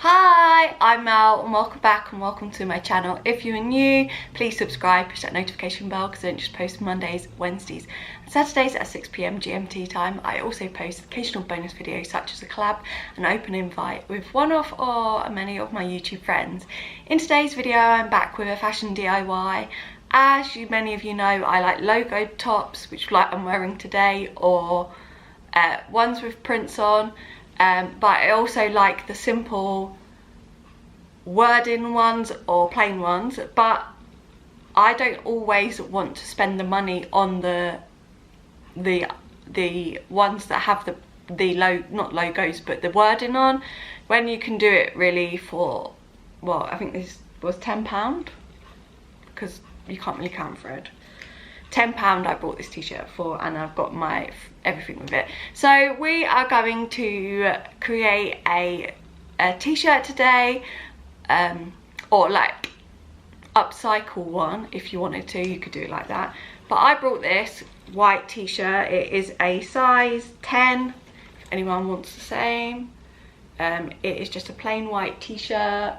Hi, I'm Mel and welcome back and welcome to my channel. If you are new, please subscribe, push that notification bell because I don't just post Mondays, Wednesdays and Saturdays at 6 PM GMT time. I also post occasional bonus videos such as a collab and open invite with one of or many of my YouTube friends. In today's video I'm back with a fashion DIY. As many of you know, I like logo tops, which like I'm wearing today, or ones with prints on. But I also like the simple wording ones or plain ones, but I don't always want to spend the money on the ones that have not logos but the wording on, when you can do it really for, well, I think this was £10 because you can't really count for it. £10 I bought this t-shirt for, and I've got my everything with it. So we are going to create a t-shirt today, or like upcycle one. If you wanted to, you could do it like that, but I brought this white t-shirt. It is a size 10 if anyone wants the same. It is just a plain white t-shirt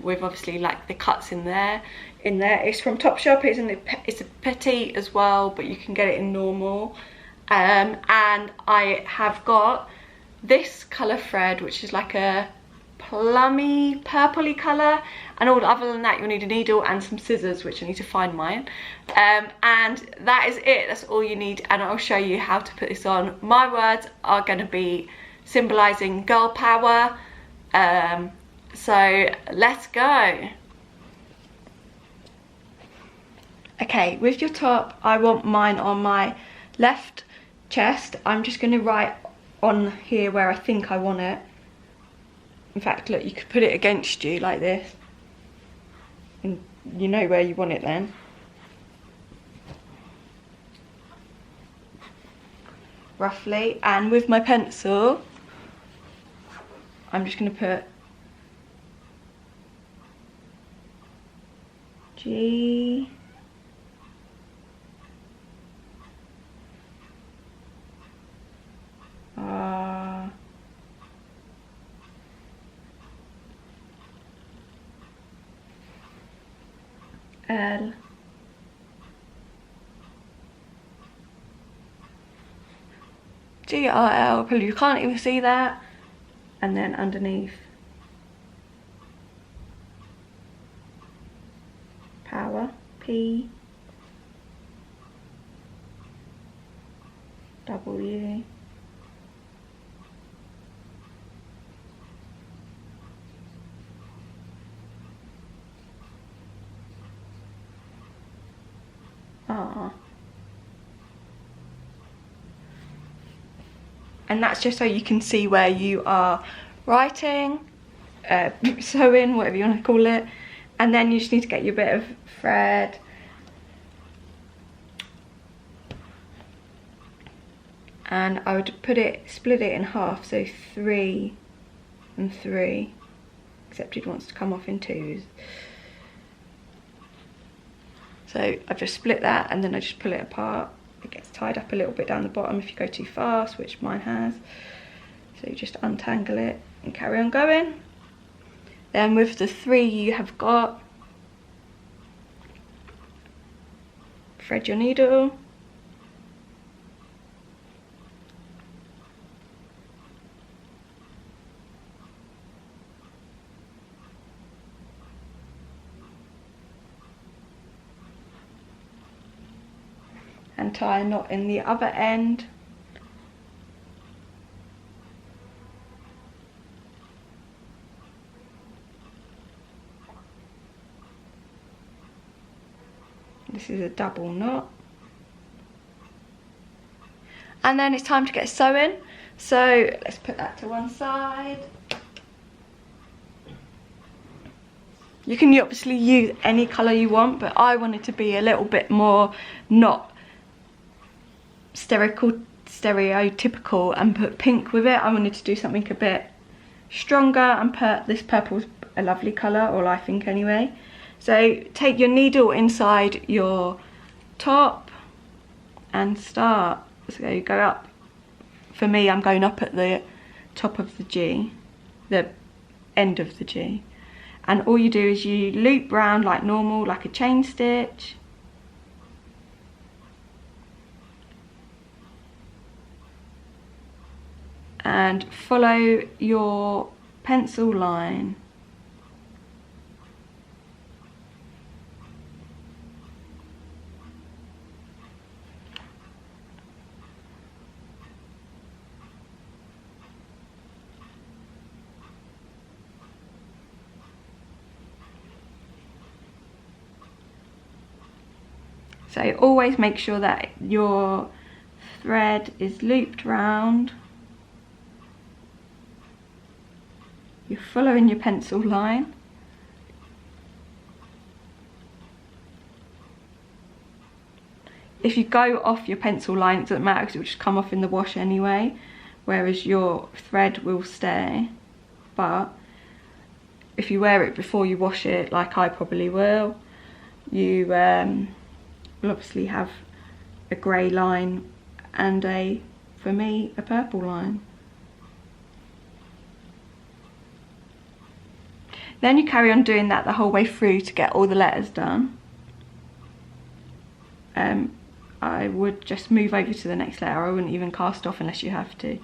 with obviously like the cuts in there. It's from Topshop. It's a petite as well, but you can get it in normal. And I have got this colour thread, which is like a plummy purpley colour, and other than that you'll need a needle and some scissors, which I need to find mine. And that is it. That's all you need, and I'll show you how to put this on. My words are going to be symbolising girl power. So let's go. Okay, with your top, I want mine on my left chest. I'm just going to write on here where I think I want it. In fact, look, you could put it against you like this, and you know where you want it then. Roughly. And with my pencil, I'm just going to put G R L GRL, probably you can't even see that, and then underneath power, P W R. And that's just so you can see where you are writing, sewing, whatever you want to call it. And then you just need to get your bit of thread and I would split it in half, so 3 and 3, except it wants to come off in 2s. So I've just split that, and then I just pull it apart. It gets tied up a little bit down the bottom if you go too fast, which mine has. So you just untangle it and carry on going. Then with the 3 you have got, thread your needle. And tie a knot in the other end. This is a double knot. And then it's time to get sewing. So let's put that to one side. You can obviously use any colour you want, but I want it to be a little bit more not stereotypical and put pink with it. I wanted to do something a bit stronger and put this purple's a lovely colour, or I think anyway. So take your needle inside your top and start. So you go up. For me, I'm going up at the top of the G, the end of the G. And all you do is you loop round like normal, like a chain stitch. And follow your pencil line. So always make sure that your thread is looped round. You're following your pencil line. If you go off your pencil line, it doesn't matter because it will just come off in the wash anyway, whereas your thread will stay. But if you wear it before you wash it, like I probably will, you will obviously have a grey line and for me, a purple line. Then you carry on doing that the whole way through to get all the letters done. I would just move over to the next letter. I wouldn't even cast off unless you have to.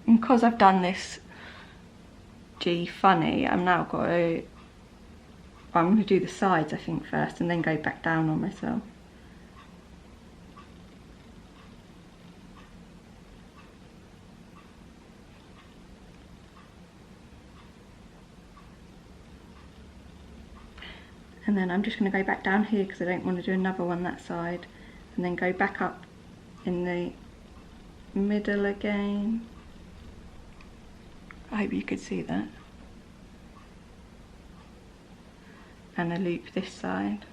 And because I've done this G funny, I'm going to do the sides I think first and then go back down on myself. And then I'm just going to go back down here because I don't want to do another one that side, and then go back up in the middle again. I hope you could see that. And a loop this side.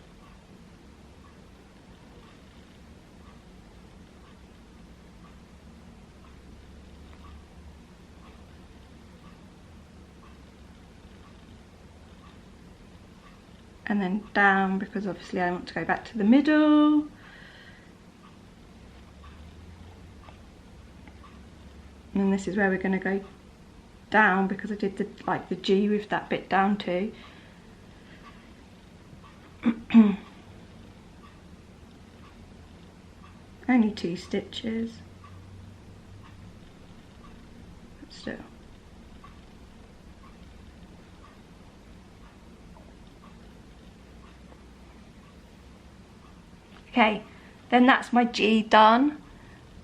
And then down, because obviously I want to go back to the middle. And then this is where we're going to go down, because I did the G with that bit down too. Only 2 stitches, but still. Okay, then that's my G done.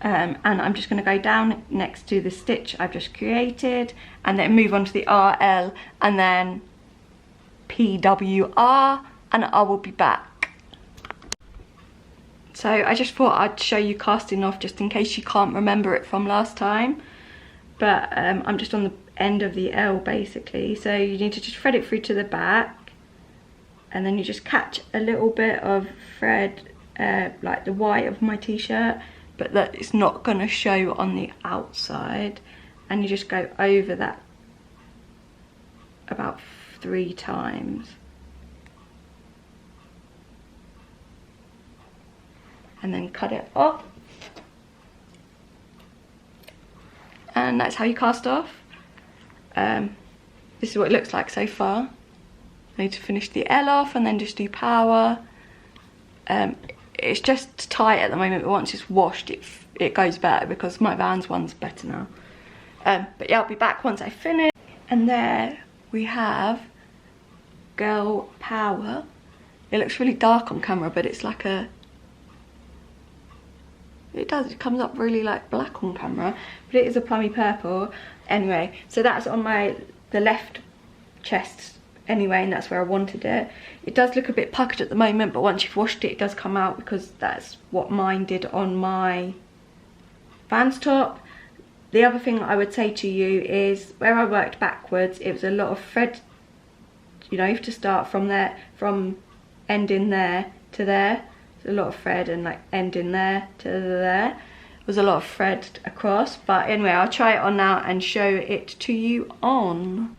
and I'm just going to go down next to the stitch I've just created and then move on to the RL and then PWR, and I will be back. So I just thought I'd show you casting off just in case you can't remember it from last time, but I'm just on the end of the L basically. So you need to just thread it through to the back, and then you just catch a little bit of thread like the white of my t-shirt, but that it's not going to show on the outside, and you just go over that about 3 times, and then cut it off, and that's how you cast off. This is what it looks like so far. I need to finish the L off and then just do power. It's just tight at the moment, but once it's washed it goes better because my Vans one's better now. But yeah, I'll be back once I finish. And there we have Girl Power. It looks really dark on camera, but it's like a... It comes up really like black on camera, but it is a plummy purple. Anyway, so that's on the left chest anyway, and that's where I wanted it. It does look a bit puckered at the moment, but once you've washed it, it does come out because that's what mine did on my Vans top. The other thing I would say to you is where I worked backwards, it was a lot of thread, you know, you have to start from there, from ending there to there. There's a lot of thread, and like ending there to there. Was a lot of thread across, but anyway, I'll try it on now and show it to you on.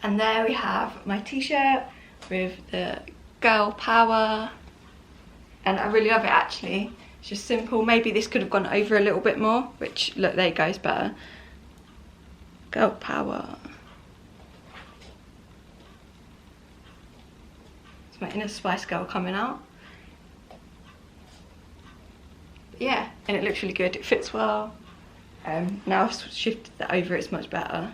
And there we have my t-shirt with the Girl Power, and I really love it actually. It's just simple. Maybe this could have gone over a little bit more, which look, there you go, it's better. Girl Power. It's my inner Spice Girl coming out. Yeah, and it looks really good, it fits well. Now I've shifted that over, it's much better.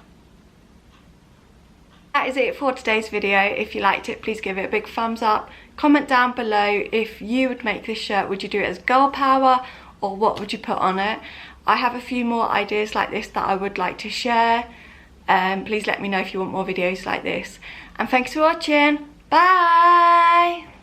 That is it for today's video. If you liked it, please give it a big thumbs up. Comment down below if you would make this shirt. Would you do it as Girl Power, or what would you put on it? I have a few more ideas like this that I would like to share. Please let me know if you want more videos like this. And thanks for watching. Bye!